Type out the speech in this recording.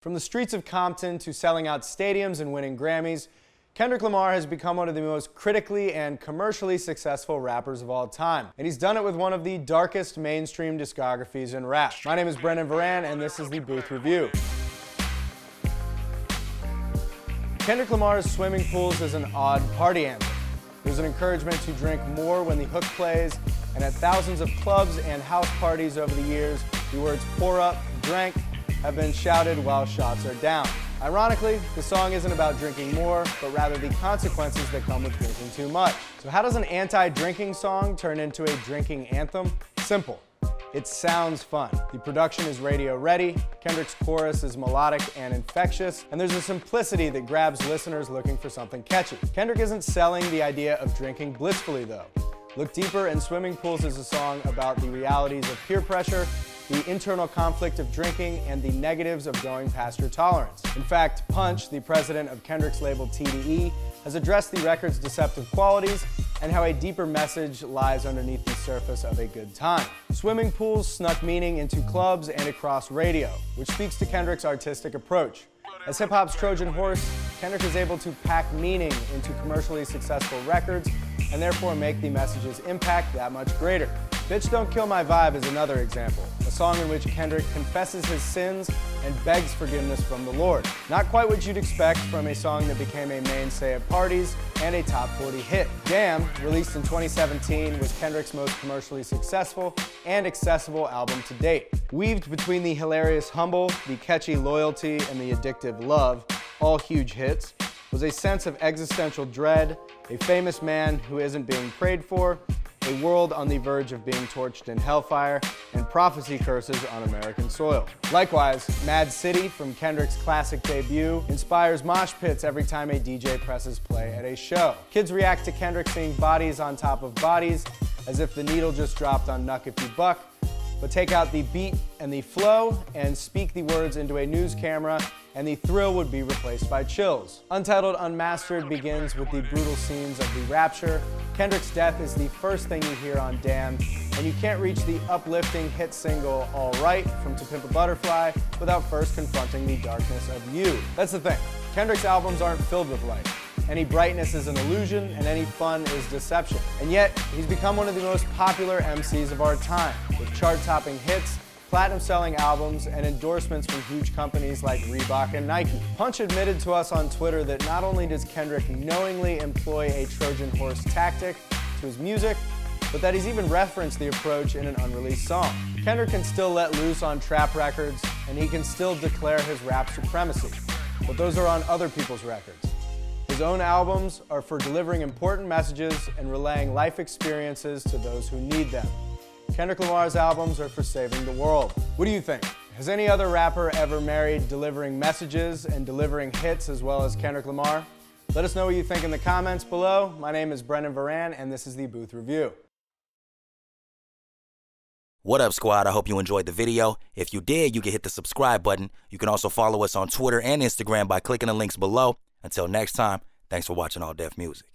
From the streets of Compton to selling out stadiums and winning Grammys, Kendrick Lamar has become one of the most critically and commercially successful rappers of all time. And he's done it with one of the darkest mainstream discographies in rap. My name is Brendan Varan, and this is the Booth Review. Kendrick Lamar's Swimming Pools is an odd party anthem. There's an encouragement to drink more when the hook plays, and at thousands of clubs and house parties over the years, the words pour up, drank, have been shouted while shots are down. Ironically, the song isn't about drinking more, but rather the consequences that come with drinking too much. So how does an anti-drinking song turn into a drinking anthem? Simple. It sounds fun. The production is radio ready, Kendrick's chorus is melodic and infectious, and there's a simplicity that grabs listeners looking for something catchy. Kendrick isn't selling the idea of drinking blissfully though. Look deeper, and Swimming Pools is a song about the realities of peer pressure, the internal conflict of drinking, and the negatives of going past your tolerance. In fact, Punch, the president of Kendrick's label TDE, has addressed the record's deceptive qualities and how a deeper message lies underneath the surface of a good time. Swimming Pools snuck meaning into clubs and across radio, which speaks to Kendrick's artistic approach. As hip-hop's Trojan horse, Kendrick is able to pack meaning into commercially successful records and therefore make the message's impact that much greater. Bitch Don't Kill My Vibe is another example, a song in which Kendrick confesses his sins and begs forgiveness from the Lord. Not quite what you'd expect from a song that became a mainstay at parties and a top 40 hit. Damn, released in 2017, was Kendrick's most commercially successful and accessible album to date. Weaved between the hilarious Humble, the catchy Loyalty, and the addictive Love, all huge hits, was a sense of existential dread, a famous man who isn't being prayed for, a world on the verge of being torched in hellfire, and prophecy curses on American soil. Likewise, Mad City from Kendrick's classic debut inspires mosh pits every time a DJ presses play at a show. Kids react to Kendrick seeing bodies on top of bodies as if the needle just dropped on Knuck If You Buck, but take out the beat and the flow and speak the words into a news camera, and the thrill would be replaced by chills. Untitled Unmastered begins with the brutal scenes of the rapture. Kendrick's death is the first thing you hear on Damn, and you can't reach the uplifting hit single All Right from To Pimp a Butterfly without first confronting the darkness of You. That's the thing. Kendrick's albums aren't filled with light. Any brightness is an illusion, and any fun is deception. And yet, he's become one of the most popular MCs of our time, with chart-topping hits, platinum-selling albums, and endorsements from huge companies like Reebok and Nike. Punch admitted to us on Twitter that not only does Kendrick knowingly employ a Trojan horse tactic to his music, but that he's even referenced the approach in an unreleased song. Kendrick can still let loose on trap records, and he can still declare his rap supremacy, but those are on other people's records. His own albums are for delivering important messages and relaying life experiences to those who need them. Kendrick Lamar's albums are for saving the world. What do you think? Has any other rapper ever married delivering messages and delivering hits as well as Kendrick Lamar? Let us know what you think in the comments below. My name is Brendan Varan, and this is the Booth Review. What up, squad? I hope you enjoyed the video. If you did, you can hit the subscribe button. You can also follow us on Twitter and Instagram by clicking the links below. Until next time, thanks for watching All Def Music.